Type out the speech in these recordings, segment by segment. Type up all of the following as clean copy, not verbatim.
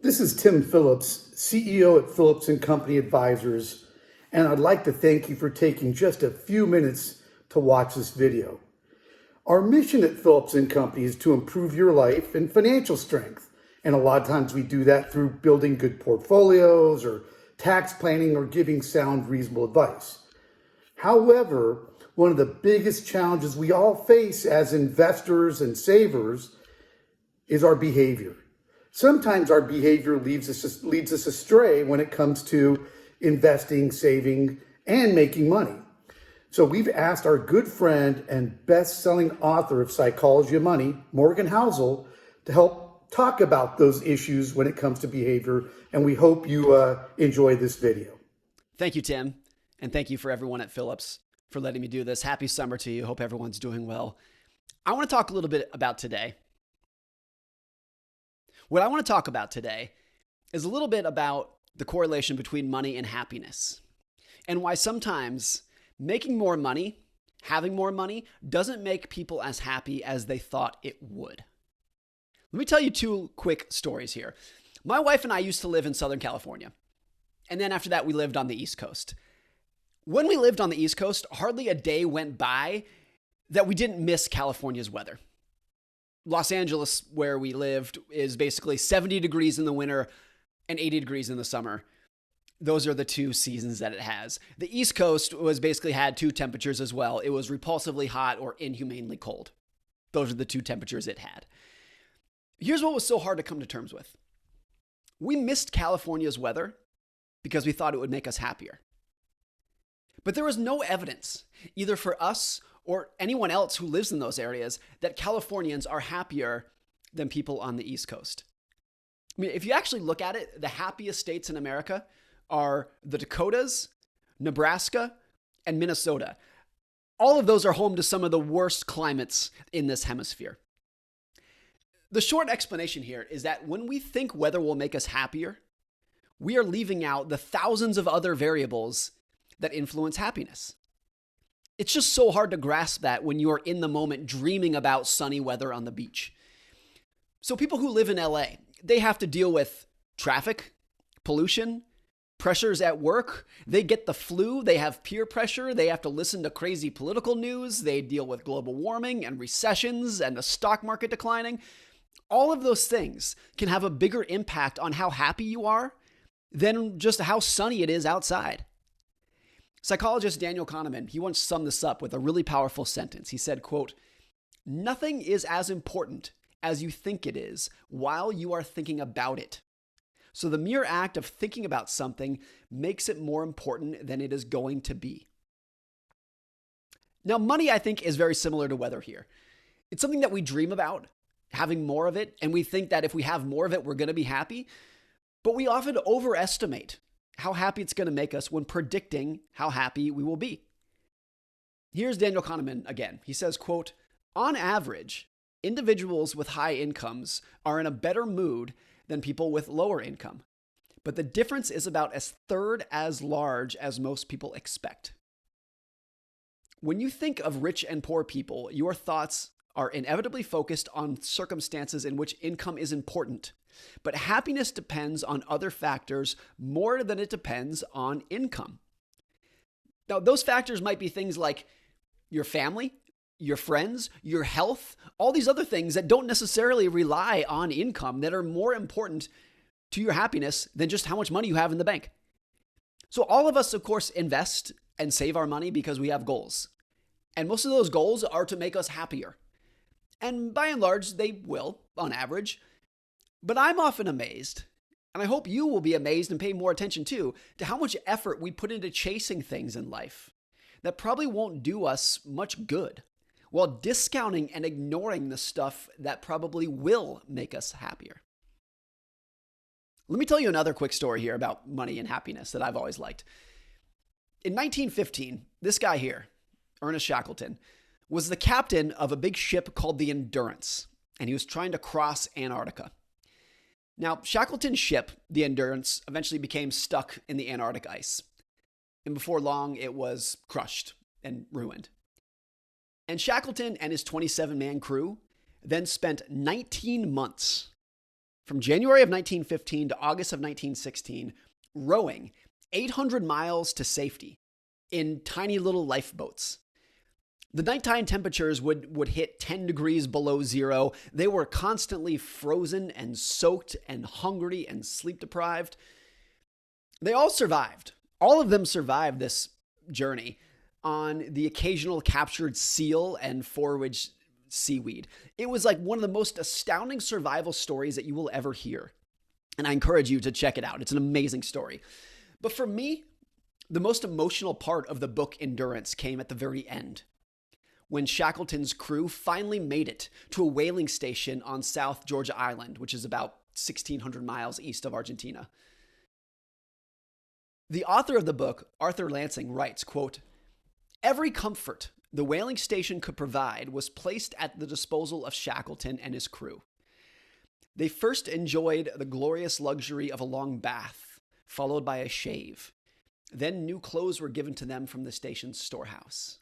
This is Tim Phillips, CEO at Phillips and Company Advisors, and I'd like to thank you for taking just a few minutes to watch this video. Our mission at Phillips and Company is to improve your life and financial strength, and a lot of times we do that through building good portfolios or tax planning or giving sound, reasonable advice. However, one of the biggest challenges we all face as investors and savers is our behavior. Sometimes our behavior leads us astray when it comes to investing, saving, and making money. So we've asked our good friend and best-selling author of Psychology of Money, Morgan Housel, to help talk about those issues when it comes to behavior, and we hope you enjoy this video. Thank you, Tim, and thank you for everyone at Phillips for letting me do this. Happy summer to you. Hope everyone's doing well. I want to talk a little bit about today. What I want to talk about today is a little bit about the correlation between money and happiness, and why sometimes making more money, having more money, doesn't make people as happy as they thought it would. Let me tell you two quick stories here. My wife and I used to live in Southern California, and then after that, we lived on the East Coast. When we lived on the East Coast, hardly a day went by that we didn't miss California's weather. Los Angeles, where we lived, is basically 70 degrees in the winter and 80 degrees in the summer. Those are the two seasons that it has. The East Coast basically had two temperatures as well. It was repulsively hot or inhumanely cold. Those are the two temperatures it had. Here's what was so hard to come to terms with. We missed California's weather because we thought it would make us happier. But there was no evidence, either for us or anyone else who lives in those areas, that Californians are happier than people on the East Coast. I mean, if you actually look at it, the happiest states in America are the Dakotas, Nebraska, and Minnesota. All of those are home to some of the worst climates in this hemisphere. The short explanation here is that when we think weather will make us happier, we are leaving out the thousands of other variables that influence happiness. It's just so hard to grasp that when you're in the moment dreaming about sunny weather on the beach. So people who live in LA, they have to deal with traffic, pollution, pressures at work. They get the flu, they have peer pressure, they have to listen to crazy political news, they deal with global warming and recessions and the stock market declining. All of those things can have a bigger impact on how happy you are than just how sunny it is outside. Psychologist Daniel Kahneman, he once summed this up with a really powerful sentence. He said, quote, "Nothing is as important as you think it is while you are thinking about it. So the mere act of thinking about something makes it more important than it is going to be." Now, money, I think, is very similar to weather here. It's something that we dream about, having more of it, and we think that if we have more of it, we're going to be happy. But we often overestimate how happy it's going to make us when predicting how happy we will be. Here's Daniel Kahneman again. He says, quote, "On average, individuals with high incomes are in a better mood than people with lower income, but the difference is about a third as large as most people expect." When you think of rich and poor people, your thoughts are inevitably focused on circumstances in which income is important. But happiness depends on other factors more than it depends on income. Now, those factors might be things like your family, your friends, your health, all these other things that don't necessarily rely on income that are more important to your happiness than just how much money you have in the bank. So all of us, of course, invest and save our money because we have goals. And most of those goals are to make us happier. And by and large, they will, on average. But I'm often amazed, and I hope you will be amazed and pay more attention too, to how much effort we put into chasing things in life that probably won't do us much good, while discounting and ignoring the stuff that probably will make us happier. Let me tell you another quick story here about money and happiness that I've always liked. In 1915, this guy here, Ernest Shackleton, was the captain of a big ship called the Endurance, and he was trying to cross Antarctica. Now, Shackleton's ship, the Endurance, eventually became stuck in the Antarctic ice. And before long, it was crushed and ruined. And Shackleton and his 27-man crew then spent 19 months from January of 1915 to August of 1916, rowing 800 miles to safety in tiny little lifeboats. The nighttime temperatures would hit 10 degrees below zero. They were constantly frozen and soaked and hungry and sleep deprived. They all survived. All of them survived this journey on the occasional captured seal and forage seaweed. It was like one of the most astounding survival stories that you will ever hear. And I encourage you to check it out. It's an amazing story. But for me, the most emotional part of the book Endurance came at the very end, when Shackleton's crew finally made it to a whaling station on South Georgia Island, which is about 1,600 miles east of Argentina. The author of the book, Arthur Lansing, writes, quote, "Every comfort the whaling station could provide was placed at the disposal of Shackleton and his crew. They first enjoyed the glorious luxury of a long bath, followed by a shave. Then new clothes were given to them from the station's storehouse.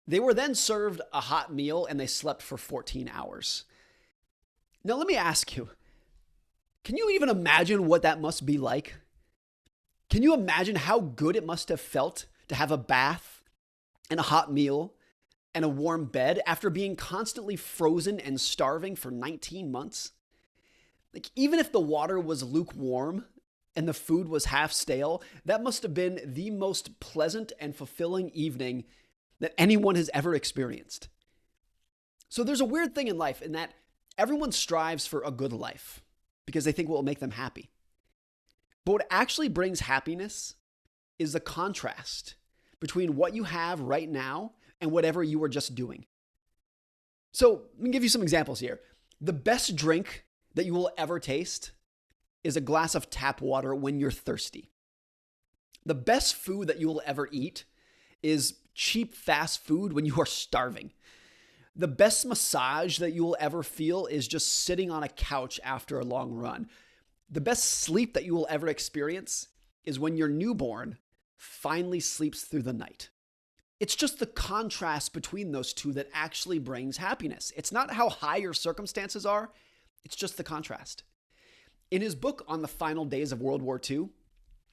They were then served a hot meal and they slept for 14 hours. Now, let me ask you, can you even imagine what that must be like? Can you imagine how good it must have felt to have a bath and a hot meal and a warm bed after being constantly frozen and starving for 19 months? Like, even if the water was lukewarm and the food was half stale, that must have been the most pleasant and fulfilling evening that anyone has ever experienced. So there's a weird thing in life in that everyone strives for a good life because they think it will make them happy. But what actually brings happiness is the contrast between what you have right now and whatever you were just doing. So let me give you some examples here. The best drink that you will ever taste is a glass of tap water when you're thirsty. The best food that you will ever eat is cheap fast food when you are starving. The best massage that you will ever feel is just sitting on a couch after a long run. The best sleep that you will ever experience is when your newborn finally sleeps through the night. It's just the contrast between those two that actually brings happiness. It's not how high your circumstances are, it's just the contrast. In his book on the final days of World War II,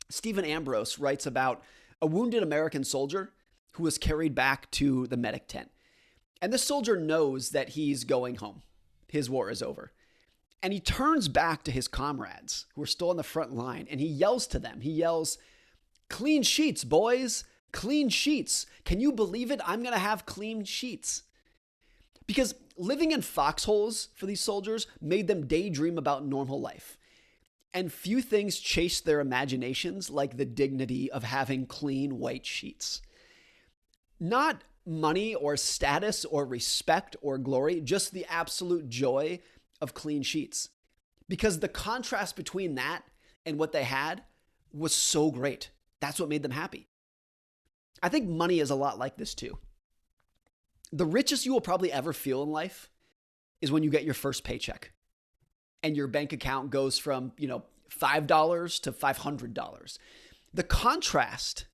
Stephen Ambrose writes about a wounded American soldier who was carried back to the medic tent. And this soldier knows that he's going home. His war is over. And he turns back to his comrades who are still on the front line and he yells to them. He yells, "Clean sheets, boys, clean sheets. Can you believe it? I'm going to have clean sheets." Because living in foxholes for these soldiers made them daydream about normal life. And few things chased their imaginations like the dignity of having clean white sheets. Not money or status or respect or glory, just the absolute joy of clean sheets. Because the contrast between that and what they had was so great. That's what made them happy. I think money is a lot like this too. The richest you will probably ever feel in life is when you get your first paycheck and your bank account goes from, $5 to $500. The contrast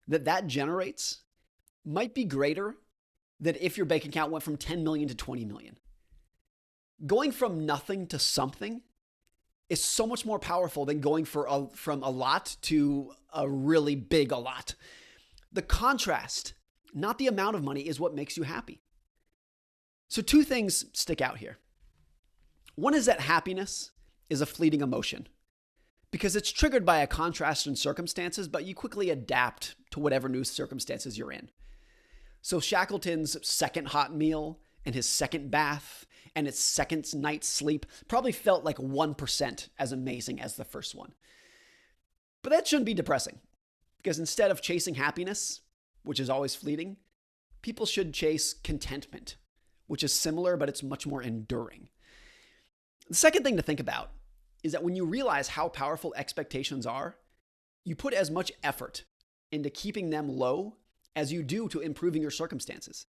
that generates might be greater than if your bank account went from 10 million to 20 million. Going from nothing to something is so much more powerful than going from a lot to a really big a lot. The contrast, not the amount of money, is what makes you happy. So two things stick out here. One is that happiness is a fleeting emotion because it's triggered by a contrast in circumstances, but you quickly adapt to whatever new circumstances you're in. So Shackleton's second hot meal and his second bath and his second night's sleep probably felt like 1% as amazing as the first one. But that shouldn't be depressing because instead of chasing happiness, which is always fleeting, people should chase contentment, which is similar, but it's much more enduring. The second thing to think about is that when you realize how powerful expectations are, you put as much effort into keeping them low as you do to improving your circumstances.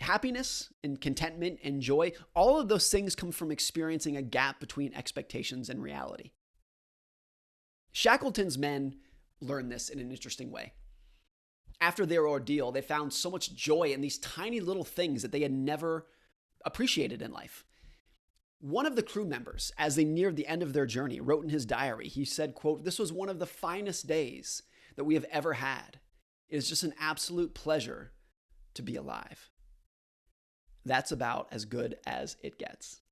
Happiness and contentment and joy, all of those things come from experiencing a gap between expectations and reality. Shackleton's men learned this in an interesting way. After their ordeal, they found so much joy in these tiny little things that they had never appreciated in life. One of the crew members, as they neared the end of their journey, wrote in his diary, he said, quote, "This was one of the finest days that we have ever had. It is just an absolute pleasure to be alive." That's about as good as it gets.